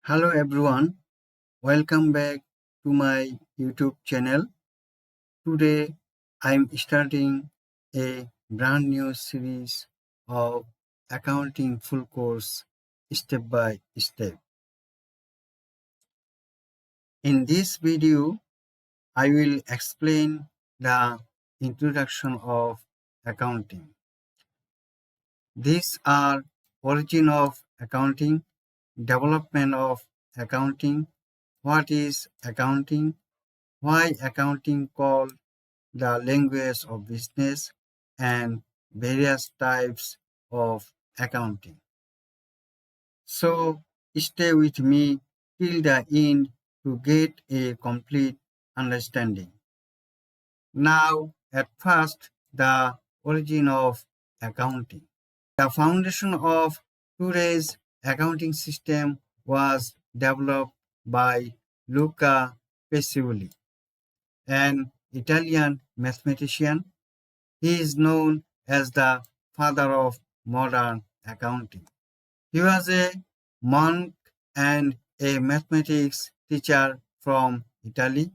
Hello everyone, welcome back to my YouTube channel. Today I'm starting a brand new series of accounting full course step by step. In this video, I will explain the introduction of accounting. These are origin of accounting, development of accounting, what is accounting, why accounting called the language of business, and various types of accounting. So stay with me till the end to get a complete understanding. Now, at first, the origin of accounting. The foundation of today's accounting system was developed by Luca Pacioli, an Italian mathematician. He is known as the father of modern accounting. He was a monk and a mathematics teacher from Italy.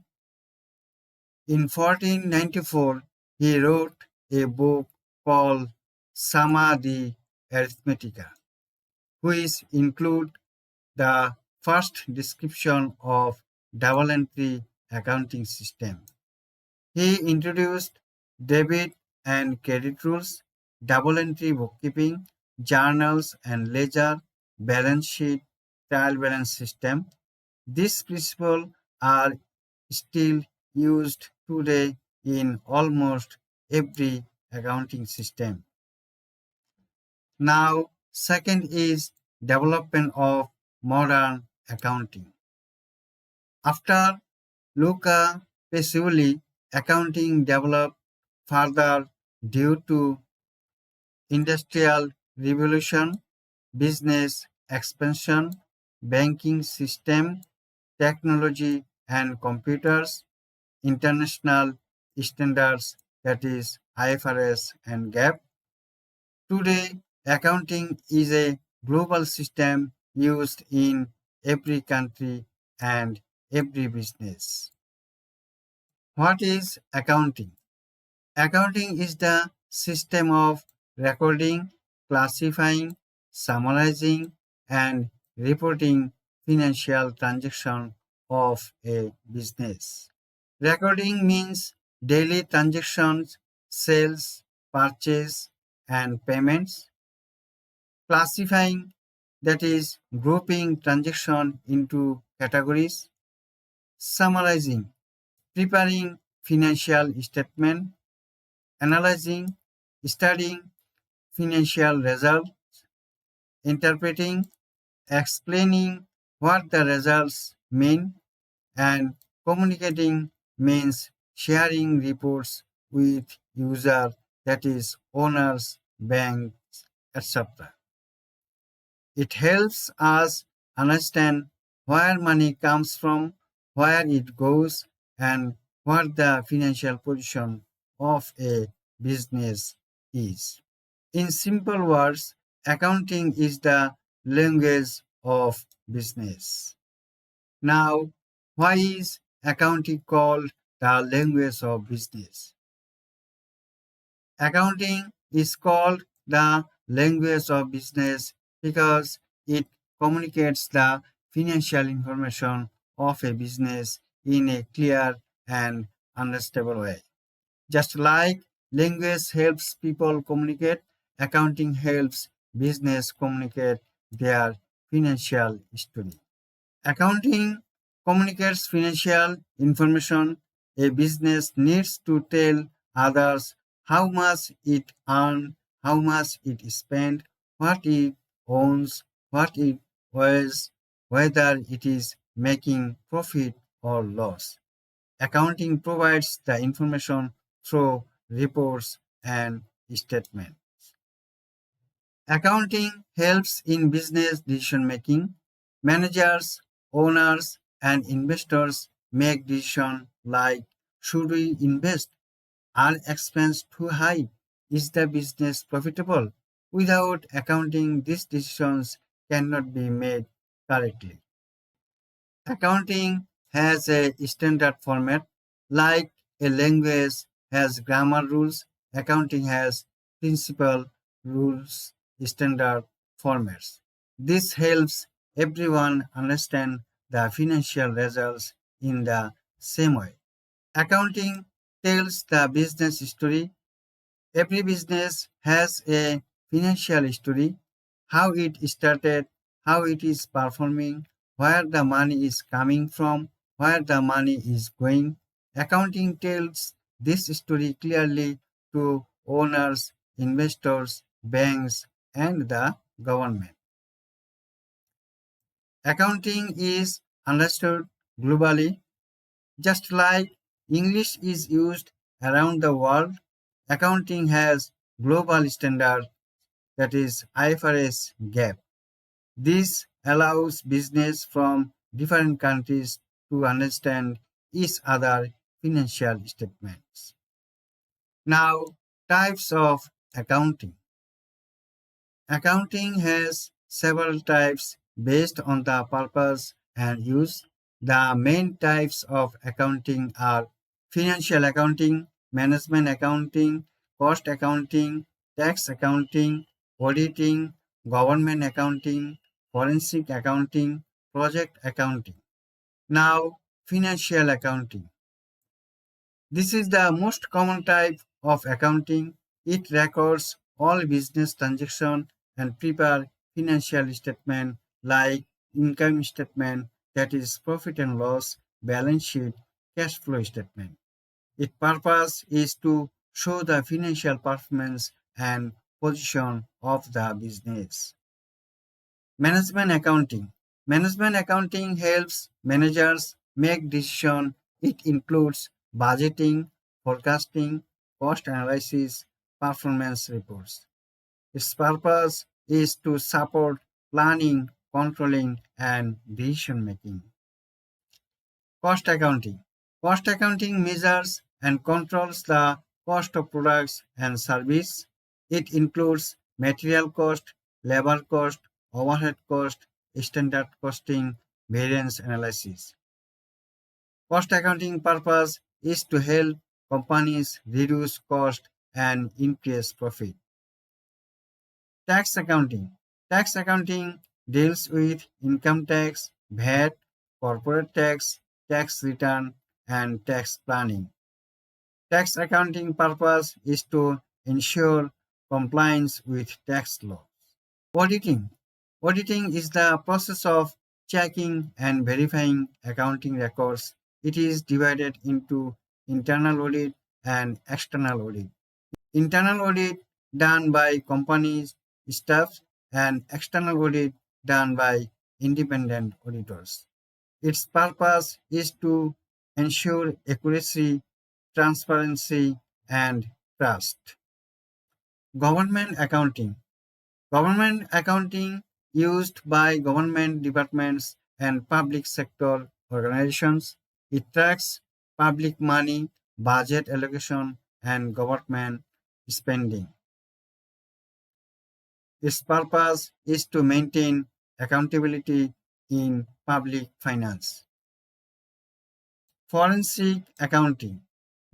In 1494, he wrote a book called Summa di Arithmetica, which include the first description of double entry accounting system. He introduced debit and credit rules, double entry bookkeeping, journals and ledger, balance sheet, trial balance system. These principles are still used today in almost every accounting system. Now, second is development of modern accounting. After Luca Pacioli, accounting developed further due to industrial revolution, business expansion, banking system, technology and computers, international standards that is IFRS and GAAP. Today, accounting is a global system used in every country and every business. What is accounting? Accounting is the system of recording, classifying, summarizing, and reporting financial transactions of a business. Recording means daily transactions, sales, purchase, and payments. Classifying, that is grouping transaction into categories. Summarizing, preparing financial statement. Analyzing, studying financial results, interpreting, explaining what the results mean, and communicating means sharing reports with user, that is owners, banks, etc. It helps us understand where money comes from, where it goes, and what the financial position of a business is. In simple words, accounting is the language of business. Now, why is accounting called the language of business? Accounting is called the language of business because it communicates the financial information of a business in a clear and understandable way. Just like language helps people communicate, accounting helps business communicate their financial story. Accounting communicates financial information. A business needs to tell others how much it earned, how much it spent, what it owns, what it owes, whether it is making profit or loss. Accounting provides the information through reports and statements. Accounting helps in business decision making. Managers, owners, and investors make decisions like, should we invest? Are expenses too high? Is the business profitable? Without accounting, these decisions cannot be made correctly. Accounting has a standard format, like a language has grammar rules. Accounting has principal rules, standard formats. This helps everyone understand the financial results in the same way. Accounting tells the business story. Every business has a financial story, how it started, how it is performing, where the money is coming from, where the money is going. Accounting tells this story clearly to owners, investors, banks, and the government. Accounting is understood globally, just like English is used around the world. Accounting has global standards, that is IFRS GAAP. This allows business from different countries to understand each other financial statements. Now, types of accounting. Accounting has several types based on the purpose and use. The main types of accounting are financial accounting, management accounting, cost accounting, tax accounting, auditing, government accounting, forensic accounting, project accounting. Now, financial accounting. This is the most common type of accounting. It records all business transactions and prepare financial statement like income statement, that is profit and loss, balance sheet, cash flow statement. Its purpose is to show the financial performance and position of the business. Management accounting. Management accounting helps managers make decisions. It includes budgeting, forecasting, cost analysis, performance reports. Its purpose is to support planning, controlling, and decision making. Cost accounting. Cost accounting measures and controls the cost of products and service. It includes material cost, labor cost, overhead cost, standard costing, variance analysis. Cost accounting purpose is to help companies reduce cost and increase profit. Tax accounting. Tax accounting deals with income tax, VAT, corporate tax, tax return, and tax planning. Tax accounting purpose is to ensure compliance with tax law. Auditing. Auditing is the process of checking and verifying accounting records. It is divided into internal audit and external audit. Internal audit done by companies, staff, and external audit done by independent auditors. Its purpose is to ensure accuracy, transparency, and trust. Government accounting. Government accounting used by government departments and public sector organizations. It tracks public money, budget allocation, and government spending. Its purpose is to maintain accountability in public finance. Forensic accounting.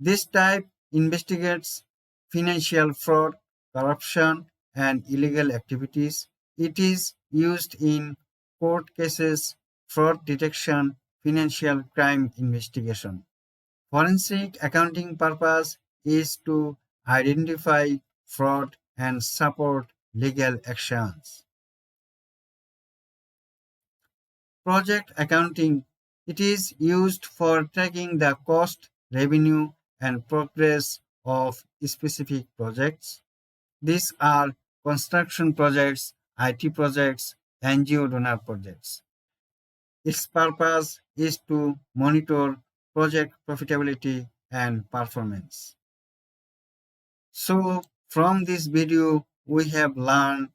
This type investigates financial fraud, corruption, and illegal activities. It is used in court cases, fraud detection, financial crime investigation. Forensic accounting purpose is to identify fraud and support legal actions. Project accounting. It is used for tracking the cost, revenue, and progress of specific projects. These are construction projects, IT projects, NGO donor projects. Its purpose is to monitor project profitability and performance. So, from this video, we have learned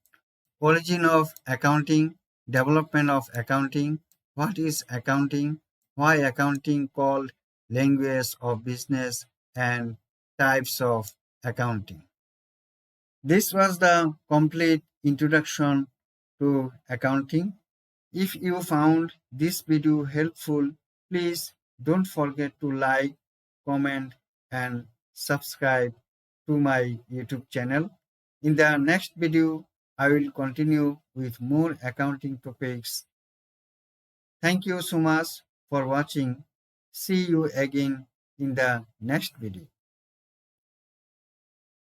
origin of accounting, development of accounting, what is accounting, why accounting called language of business, and types of accounting. This was the complete introduction to accounting. If you found this video helpful, please don't forget to like, comment, and subscribe to my YouTube channel. In the next video, I will continue with more accounting topics. Thank you so much for watching. See you again in the next video.